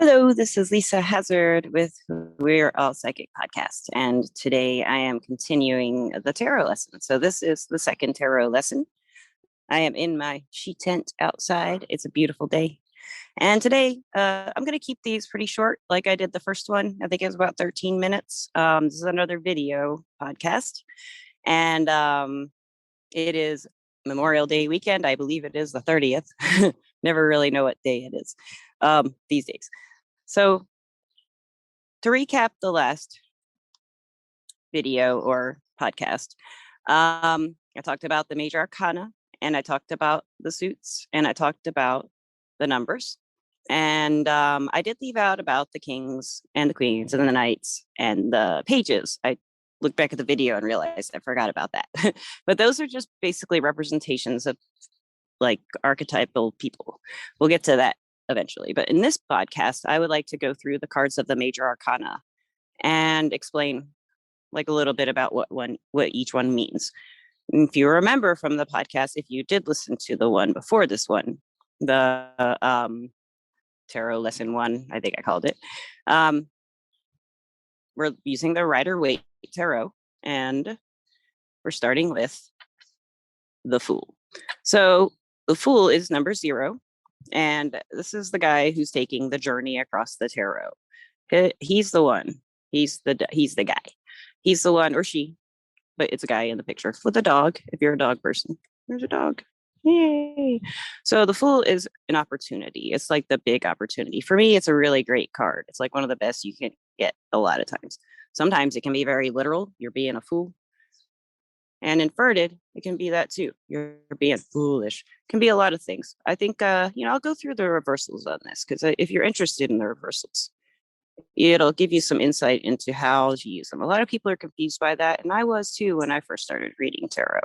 Hello, this is Lisa Hazard with We're All Psychic podcast. And today I am continuing the tarot lesson. So, this is the second tarot lesson. I am in my she tent outside. It's a beautiful day. And today I'm going to keep these pretty short, like I did the first one. I think it was about 13 minutes. This is another video podcast. And it is Memorial Day weekend. I believe it is the 30th. Never really know what day it is these days. So to recap the last video or podcast, I talked about the major arcana, and I talked about the suits, and I talked about the numbers. And I did leave out about the kings and the queens and the knights and the pages. I looked back at the video and realized I forgot about that. But those are just basically representations of like archetypal people. We'll get to that eventually. But in this podcast, I would like to go through the cards of the major arcana and explain like a little bit about what each one means. And if you remember from the podcast, if you did listen to the one before this one, the tarot lesson one, I think I called it, we're using the Rider-Waite Tarot, and we're starting with the Fool. So the Fool is number 0. And this is the guy who's taking the journey across the tarot. He's the one. He's the guy. He's the one, or she, but it's a guy in the picture with a dog. If you're a dog person, there's a dog. Yay. So the Fool is an opportunity. It's like the big opportunity. For me, it's a really great card. It's like one of the best you can get a lot of times. Sometimes it can be very literal. You're being a fool. And inverted, it can be that too. You're being foolish. It can be a lot of things. I think, I'll go through the reversals on this because if you're interested in the reversals, it'll give you some insight into how to use them. A lot of people are confused by that, and I was too when I first started reading tarot.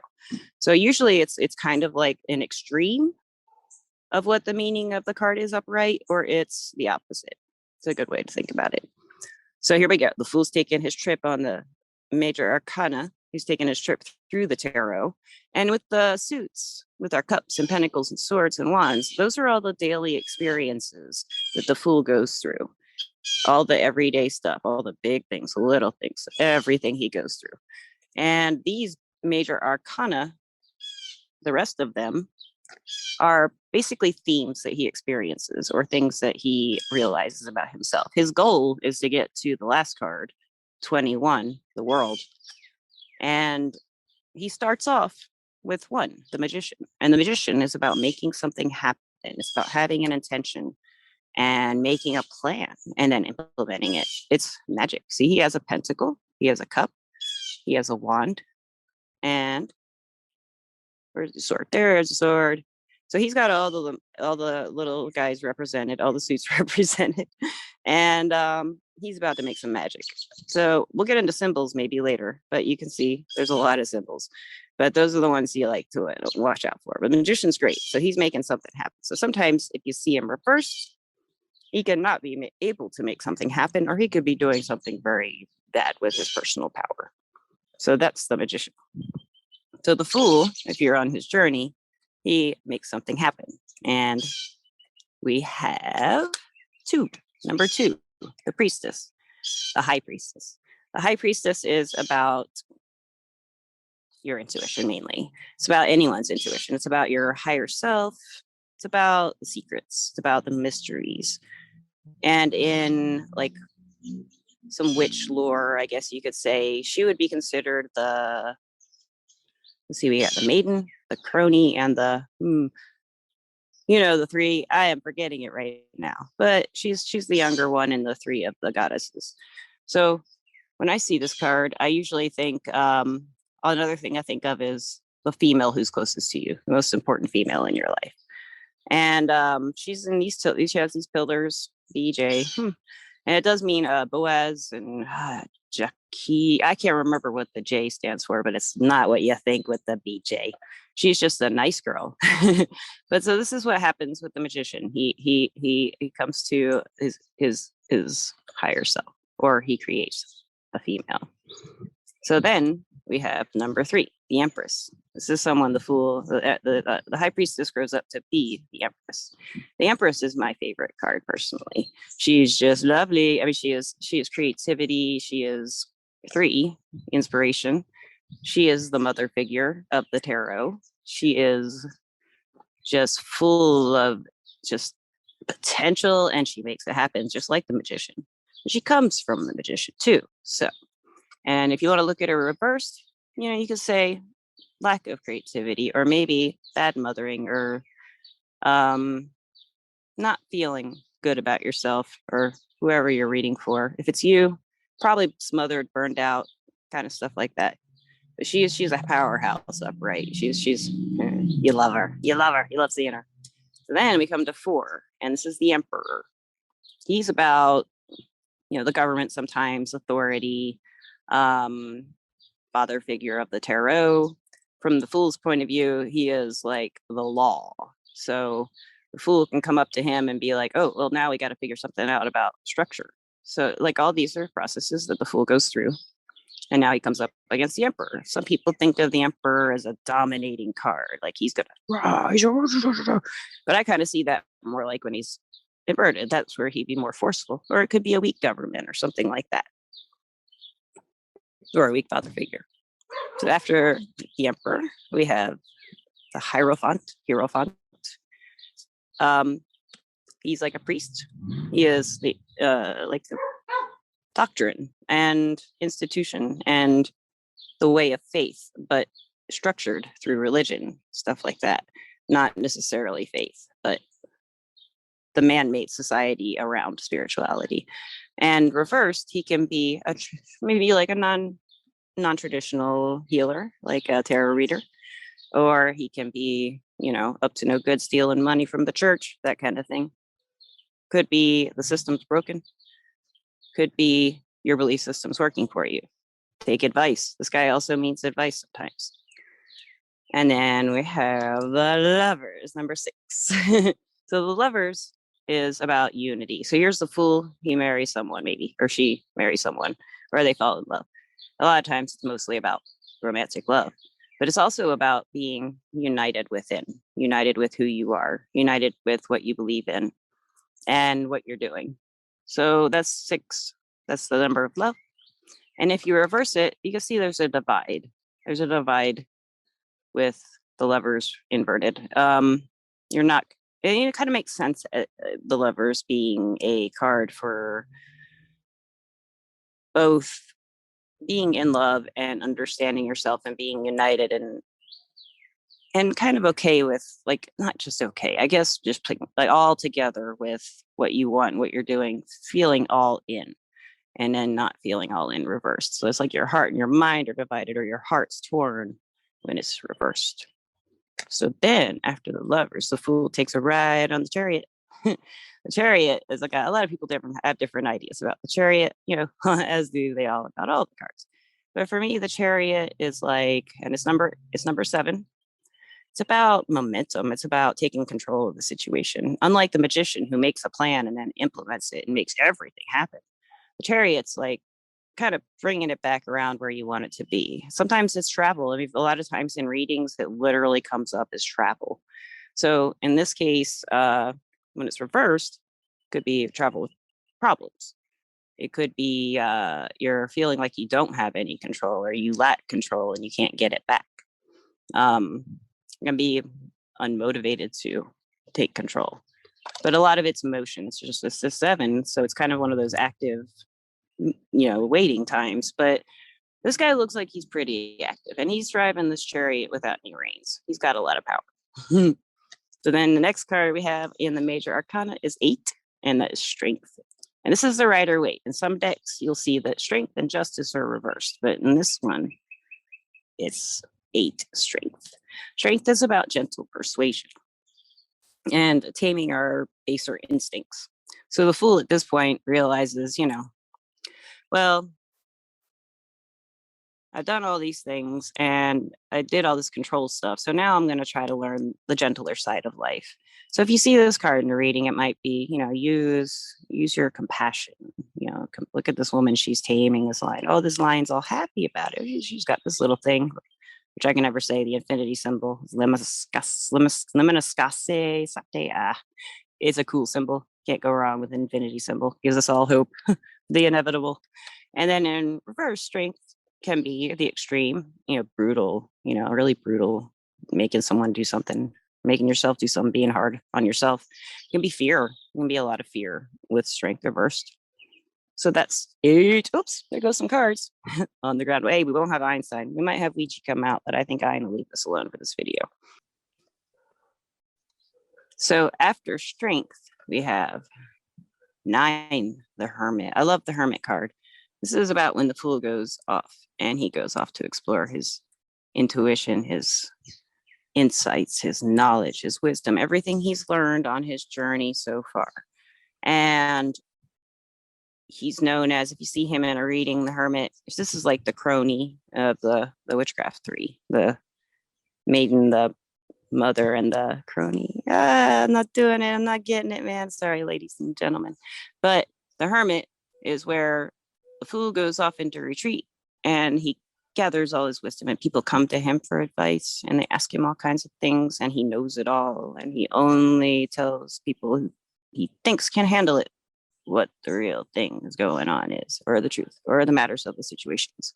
So usually it's kind of like an extreme of what the meaning of the card is upright, or it's the opposite. It's a good way to think about it. So here we go. The Fool's taking his trip on the major arcana. He's taking his trip through the tarot. And with the suits, with our cups and pentacles and swords and wands, those are all the daily experiences that the Fool goes through. All the everyday stuff, all the big things, little things, everything he goes through. And these major arcana, the rest of them, are basically themes that he experiences or things that he realizes about himself. His goal is to get to the last card, 21, the world. And he starts off with 1, the magician. And the magician is about making something happen. It's about having an intention and making a plan and then implementing it. It's magic. See, he has a pentacle, he has a cup, he has a wand, and where's the sword? There's the sword. So he's got all the little guys represented, all the suits represented, and he's about to make some magic. So we'll get into symbols maybe later, but you can see there's a lot of symbols. But those are the ones you like to watch out for. But the magician's great, so he's making something happen. So sometimes if you see him reversed, he could not be able to make something happen, or he could be doing something very bad with his personal power. So that's the magician. So the Fool, if you're on his journey, he makes something happen. And we have 2, number 2, the priestess, the high priestess. The high priestess is about your intuition mainly. It's about anyone's intuition. It's about your higher self. It's about the secrets. It's about the mysteries. And in like some witch lore, I guess you could say, she would be considered the, let's see, we got the maiden, the crony, and the the 3. I am forgetting it right now, but she's the younger one in the 3 of the goddesses. So when I see this card, I usually think another thing I think of is the female who's closest to you, the most important female in your life. And she's in these, she has these pillars, BJ, and it does mean Boaz and Jackie. I can't remember what the J stands for, but it's not what you think with the BJ. She's just a nice girl. But so this is what happens with the magician. He comes to his higher self, or he creates a female. So then we have number 3, the Empress. This is someone the Fool, the High Priestess grows up to be the Empress. The Empress is my favorite card personally. She's just lovely. I mean, she is creativity. She is 3, inspiration. She is the mother figure of the tarot. She is just full of just potential, and she makes it happen, just like the Magician. She comes from the Magician too. So, and if you want to look at her reversed, you could say lack of creativity, or maybe bad mothering, or not feeling good about yourself, or whoever you're reading for. If it's you, probably smothered, burned out, kind of stuff like that. But she's a powerhouse upright. She's you love her. You love seeing her. So then we come to 4, and this is the Emperor. He's about the government, sometimes authority, father figure of the tarot. From the Fool's point of view, he is like the law. So the Fool can come up to him and be like, oh, well, now we got to figure something out about structure. So like all these are processes that the Fool goes through. And now he comes up against the Emperor. Some people think of the Emperor as a dominating card, like he's gonna rise. But I kind of see that more like when he's inverted. That's where he'd be more forceful, or it could be a weak government or something like that, or a weak father figure. So after the Emperor, we have the Hierophant. He's like a priest. He is the like the doctrine and institution and the way of faith, but structured through religion, stuff like that. Not necessarily faith, but the man-made society around spirituality. And reversed, he can be maybe like a non-traditional healer, like a tarot reader, or he can be, up to no good, stealing money from the church, that kind of thing. Could be the system's broken. Could be your belief system's working for you. Take advice. This guy also means advice sometimes. And then we have the Lovers, number 6. So the Lovers is about unity. So here's the Fool. He marries someone, maybe, or she marries someone, or they fall in love. A lot of times it's mostly about romantic love, but it's also about being united within, united with who you are, united with what you believe in and what you're doing. So that's 6. That's the number of love. And if you reverse it, you can see there's a divide. There's a divide with the Lovers inverted. You're not, it kind of makes sense, the Lovers being a card for both being in love and understanding yourself and being united and kind of okay with, like, not just okay, I guess, just like all together with what you want, what you're doing, feeling all in, and then not feeling all in reversed. So it's like your heart and your mind are divided, or your heart's torn when it's reversed. So then after the Lovers, the Fool takes a ride on the Chariot. The Chariot is like, a lot of people have different ideas about the Chariot, as do they all about all the cards. But for me, the Chariot is like, and it's number 7. It's about momentum. It's about taking control of the situation. Unlike the Magician, who makes a plan and then implements it and makes everything happen, the Chariot's like kind of bringing it back around where you want it to be. Sometimes it's travel. I mean, a lot of times in readings, it literally comes up as travel. So in this case, when it's reversed, it could be travel with problems. It could be you're feeling like you don't have any control, or you lack control and you can't get it back. You're going to be unmotivated to take control. But a lot of it's emotions, just it's a 7. So it's kind of one of those active, waiting times. But this guy looks like he's pretty active, and he's driving this Chariot without any reins. He's got a lot of power. So then the next card we have in the major arcana is 8, and that is strength. And this is the Rider-Waite. In some decks, you'll see that strength and justice are reversed. But in this one, it's 8 strength. Strength is about gentle persuasion and taming our baser instincts. So the Fool at this point realizes, well, I've done all these things and I did all this control stuff. So now I'm going to try to learn the gentler side of life. So if you see this card in a reading, it might be, use your compassion, look at this woman. She's taming this lion. Oh, this lion's all happy about it. She's got this little thing, which I can never say, the infinity symbol. Lemniscate Sate. It's a cool symbol. Can't go wrong with an infinity symbol. Gives us all hope, the inevitable. And then in reverse, strength can be the extreme, brutal, really brutal, making someone do something, making yourself do something, being hard on yourself. It can be fear. It can be a lot of fear with strength reversed. So that's it. Oops, there goes some cards on the ground. Hey, we won't have Einstein. We might have Ouija come out, but I think I'm going to leave this alone for this video. So after strength, we have 9, the Hermit. I love the Hermit card. This is about when the Fool goes off, and he goes off to explore his intuition, his insights, his knowledge, his wisdom, everything he's learned on his journey so far. And he's known as, if you see him in a reading, the Hermit, this is like the crony of the Witchcraft 3, the maiden, the mother, and the crony. I'm not doing it. I'm not getting it, man. Sorry, ladies and gentlemen. But the Hermit is where the Fool goes off into retreat, and he gathers all his wisdom, and people come to him for advice, and they ask him all kinds of things, and he knows it all, and he only tells people who he thinks can handle it what the real thing is going on is, or the truth, or the matters of the situations.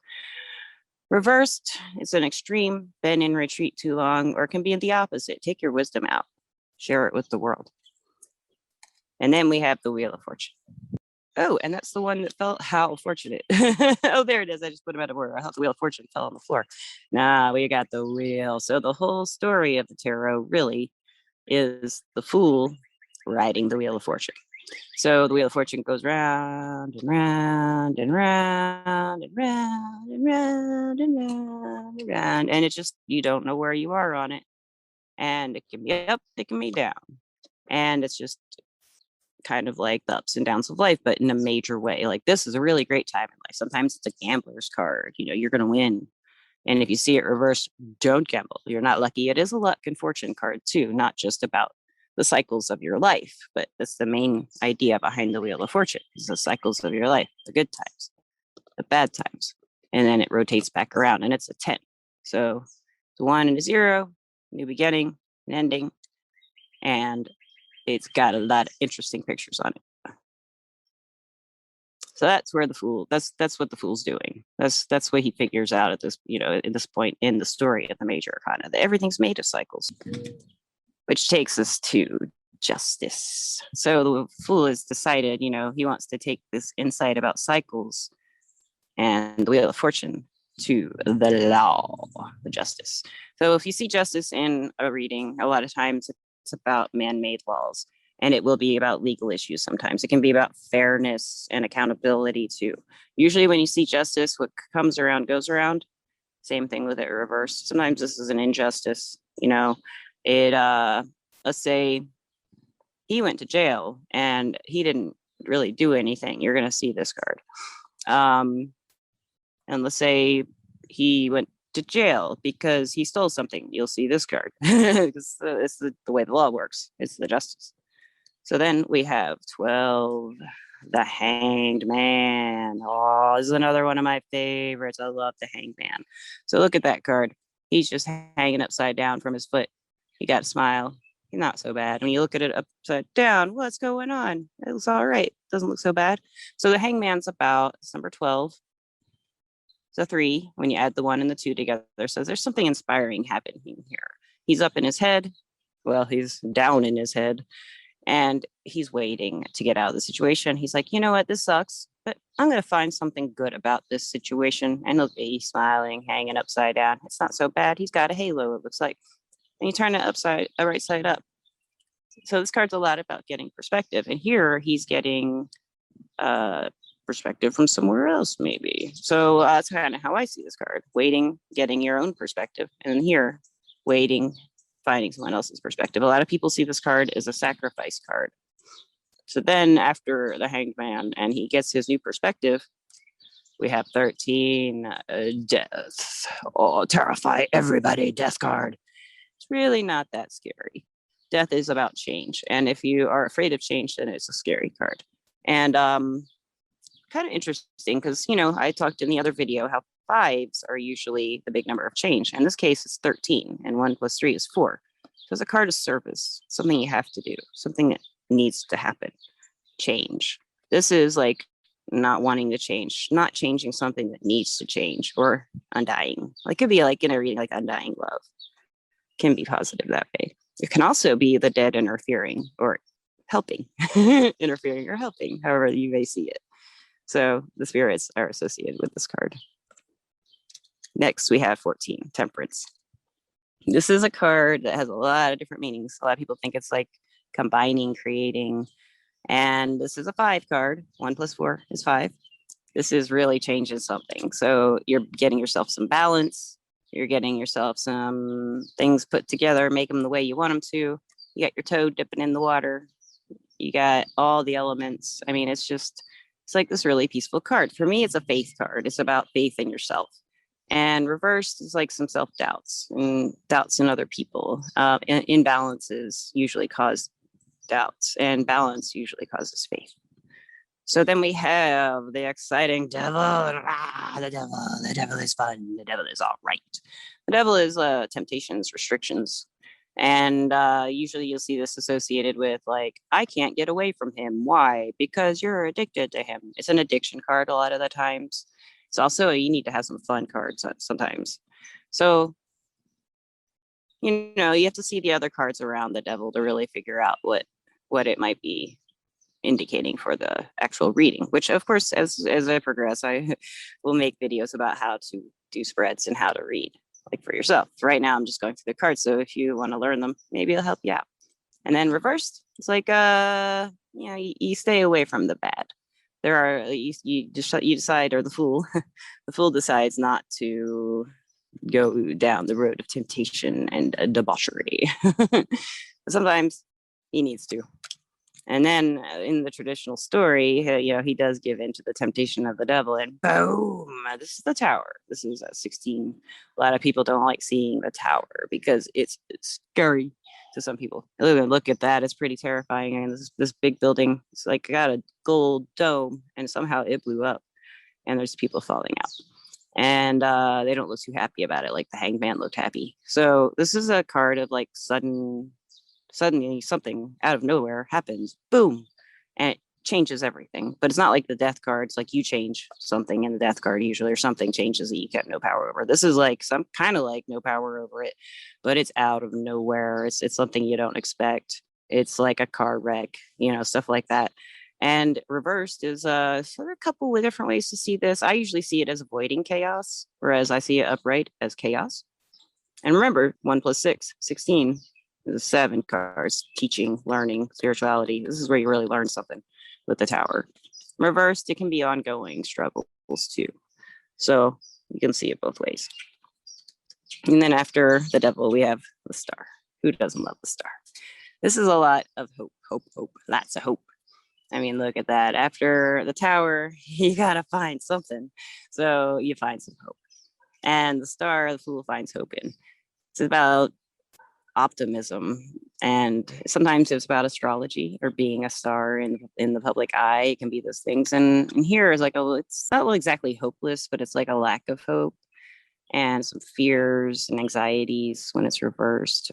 Reversed, it's an extreme, been in retreat too long, or it can be the opposite. Take your wisdom out, share it with the world. And then we have the Wheel of Fortune. Oh, and that's the one that felt, how fortunate. Oh, there it is. I just put him out of order. I thought the Wheel of Fortune fell on the floor. Nah, we got the wheel. So the whole story of the tarot really is the Fool riding the Wheel of Fortune. So the Wheel of Fortune goes round and round and round and round and round and round and round. And it's just, you don't know where you are on it. And it can be up, it can be down. And it's just kind of like the ups and downs of life, but in a major way. Like, this is a really great time in life. Sometimes it's a gambler's card, you're going to win. And if you see it reversed, don't gamble. You're not lucky. It is a luck and fortune card too, not just about the cycles of your life, but that's the main idea behind the Wheel of Fortune, is the cycles of your life, the good times, the bad times. And then it rotates back around, and it's a 10. So the 1 and a 0, new beginning, an ending, and it's got a lot of interesting pictures on it. So that's where the Fool, that's what the Fool's doing. That's what he figures out at this, at this point in the story of the Major Arcana, that everything's made of cycles. Which takes us to justice. So the Fool has decided, he wants to take this insight about cycles and the Wheel of Fortune to the law, the justice. So if you see justice in a reading, a lot of times it's about man-made laws, and it will be about legal issues. Sometimes it can be about fairness and accountability too. Usually when you see justice, what comes around goes around. Same thing with it reversed. Sometimes this is an injustice, it let's say he went to jail and he didn't really do anything. You're going to see this card. And let's say he went to jail because he stole something. You'll see this card. It's the way the law works. It's the justice. So then we have 12, the Hanged Man. Oh, this is another one of my favorites. I love the Hanged Man. So look at that card. He's just hanging upside down from his foot. He got a smile. He's not so bad. When you look at it upside down, what's going on? It looks all right. Doesn't look so bad. So the Hangman's about, it's number 12. It's a 3 when you add the 1 and the 2 together. So there's something inspiring happening here. He's up in his head. Well, he's down in his head. And he's waiting to get out of the situation. He's like, you know what? This sucks, but I'm going to find something good about this situation. And he'll be smiling, hanging upside down. It's not so bad. He's got a halo, it looks like. And you turn it right side up. So this card's a lot about getting perspective. And here he's getting perspective from somewhere else, maybe. So that's kind of how I see this card. Waiting, getting your own perspective. And here, waiting, finding someone else's perspective. A lot of people see this card as a sacrifice card. So then after the Hanged Man and he gets his new perspective, we have 13, death. Oh, terrify everybody, death card. It's really not that scary. Death is about change. And if you are afraid of change, then it's a scary card. And kind of interesting because, you know, I talked in the other video how fives are usually the big number of change. In this case, it's 13, and 1 + 3 is 4. So it's a card of service, something you have to do, something that needs to happen, change. This is like not wanting to change, not changing something that needs to change, or undying. Like, it could be like in a reading, like undying love can be positive that way. It can also be the dead interfering or helping, interfering or helping, however you may see it. So the spirits are associated with this card. Next, we have 14, Temperance. This is a card that has a lot of different meanings. A lot of people think it's like combining, creating, and this is a 5 card. 1 + 4 is 5. This is really changing something. So you're getting yourself some balance. You're getting yourself some things put together, make them the way you want them to. You got your toe dipping in the water. You got all the elements. I mean, it's like this really peaceful card. For me, it's a faith card. It's about faith in yourself. And reversed is like some self-doubts and doubts in other people. Imbalances usually cause doubts, and balance usually causes faith. So then we have the exciting devil. The devil is fun. The devil is all right. The devil is temptations, restrictions. And usually you'll see this associated with like, I can't get away from him. Why? Because you're addicted to him. It's an addiction card a lot of the times. It's also, you need to have some fun cards sometimes. So, you know, you have to see the other cards around the devil to really figure out what it might be indicating for the actual reading, which of course, as I progress, I will make videos about how to do spreads and how to read, like for yourself. Right now, I'm just going through the cards. So if you want to learn them, maybe it'll help you out. And then reversed, it's like, you know, you stay away from the bad. There are, you decide, or the fool, the fool decides not to go down the road of temptation and debauchery. Sometimes he needs to. And then in the traditional story, you know, he does give in to the temptation of the devil, and boom, this is the tower. This is 16. A lot of people don't like seeing the tower because it's scary to some people. Look at that. It's pretty terrifying. And this big building, it's like got a gold dome, and somehow it blew up, and there's people falling out. And they don't look too happy about it, like the Hanged Man looked happy. So this is a card of like suddenly something out of nowhere happens, boom, and it changes everything. But it's not like the death cards, like you change something in the death card usually, or something changes that you get no power over. This is like some kind of like no power over it, but it's out of nowhere. It's something you don't expect. It's like a car wreck, you know, stuff like that. And reversed is so there are a couple of different ways to see this. I usually see it as avoiding chaos, whereas I see it upright as chaos. And remember, 1 + 6, 16. The 7 cards, teaching, learning, spirituality. This is where you really learn something with the tower. Reversed, it can be ongoing struggles too. So you can see it both ways. And then after the devil, we have the star. Who doesn't love the star? This is a lot of hope, lots of hope. I mean, look at that. After the tower, you gotta find something. So you find some hope. And the star, the fool finds hope in. It's about optimism, and sometimes it's about astrology or being a star in the public eye. It can be those things, and here is like it's not exactly hopeless, but it's like a lack of hope and some fears and anxieties when it's reversed.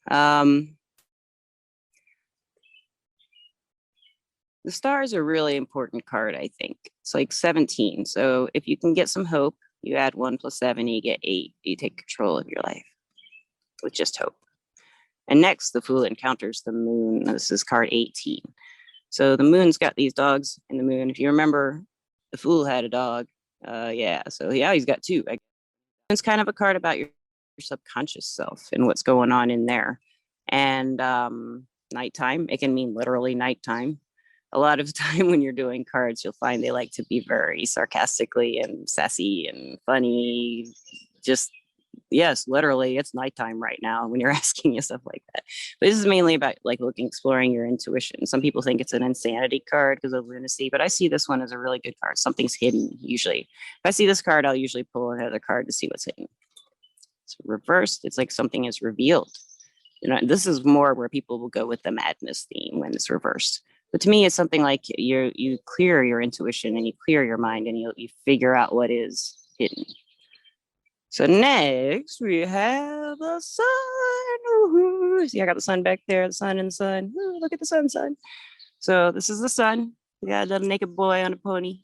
The star is a really important card, I think. It's like 17, so if you can get some hope, you add 1 + 7, you get 8. You take control of your life with just hope. And next, the fool encounters the moon. This is card 18. So the moon's got these dogs in the moon. If you remember, the fool had a dog. Yeah, so yeah, he's got 2. It's kind of a card about your subconscious self and what's going on in there. And nighttime, it can mean literally nighttime. A lot of the time when you're doing cards, you'll find they like to be very sarcastically and sassy and funny. Just yes, literally, it's nighttime right now when you're asking you stuff like that. But this is mainly about like exploring your intuition. Some people think it's an insanity card because of lunacy, but I see this one as a really good card. Something's hidden usually. If I see this card, I'll usually pull another card to see what's hidden. It's reversed. It's like something is revealed. You know, this is more where people will go with the madness theme when it's reversed. But to me, it's something like you clear your intuition and you clear your mind and you figure out what is hidden. So next we have the sun. Woo-hoo. See, I got the sun back there, the sun and the sun. Ooh, look at the sun. So this is the sun. We got a little naked boy on a pony.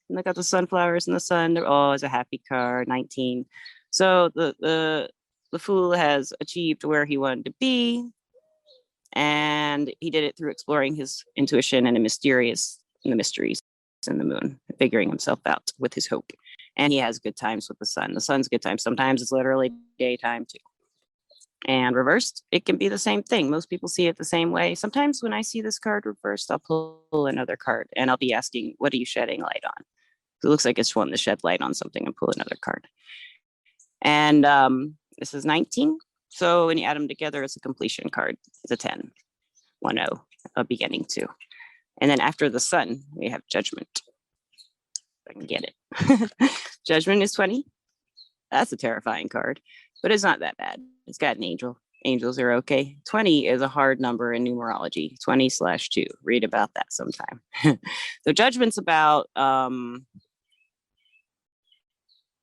And look at the sunflowers in the sun. They're always a happy card, 19. So the fool has achieved where he wanted to be. And he did it through exploring his intuition and the mysteries in the moon, figuring himself out with his hope. And he has good times with the sun. The sun's good times. Sometimes it's literally daytime too. And reversed, it can be the same thing. Most people see it the same way. Sometimes when I see this card reversed, I'll pull another card and I'll be asking, what are you shedding light on? It looks like it's wanting to shed light on something and pull another card. And this is 19. So when you add them together, it's a completion card. It's a 10, 1-0, a beginning too. And then after the sun, we have judgment. If I can get it. Judgment is 20. That's a terrifying card, but it's not that bad. It's got an angel. Angels are okay. 20 is a hard number in numerology, 20/2. Read about that sometime. So judgment's about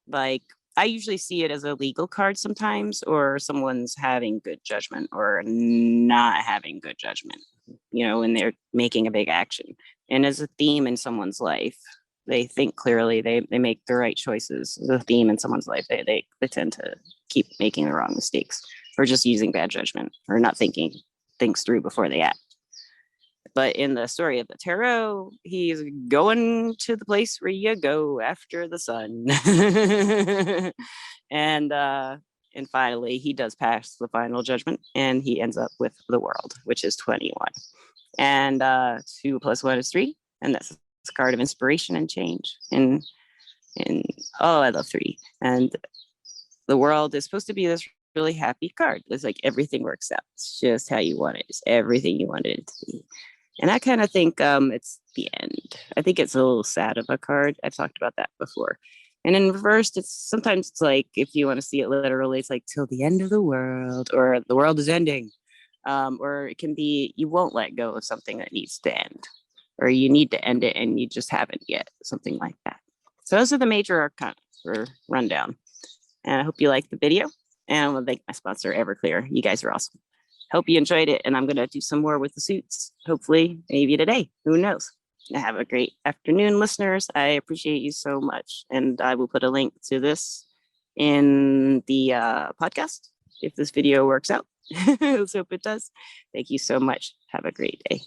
like, I usually see it as a legal card sometimes, or someone's having good judgment or not having good judgment, when they're making a big action. And as a theme in someone's life, they think clearly, they make the right choices. The theme in someone's life, they tend to keep making the wrong mistakes or just using bad judgment or not thinking things through before they act. But in the story of the tarot, he's going to the place where you go after the sun. And finally, he does pass the final judgment and he ends up with the world, which is 21. And 2 + 1 is 3. And that's a card of inspiration and change. And I love 3. And the world is supposed to be this really happy card. It's like everything works out. It's just how you want it. It's everything you wanted it to be. And I kind of think it's the end. I think it's a little sad of a card. I've talked about that before. And in reversed, sometimes it's like, if you want to see it literally, it's like till the end of the world, or the world is ending. Or it can be, you won't let go of something that needs to end, or you need to end it and you just haven't yet, something like that. So those are the major arcana for rundown. And I hope you liked the video. And I want to thank my sponsor, Everclear. You guys are awesome. Hope you enjoyed it. And I'm going to do some more with the suits, hopefully, maybe today. Who knows? Have a great afternoon, listeners. I appreciate you so much. And I will put a link to this in the podcast if this video works out. Let's hope it does. Thank you so much. Have a great day.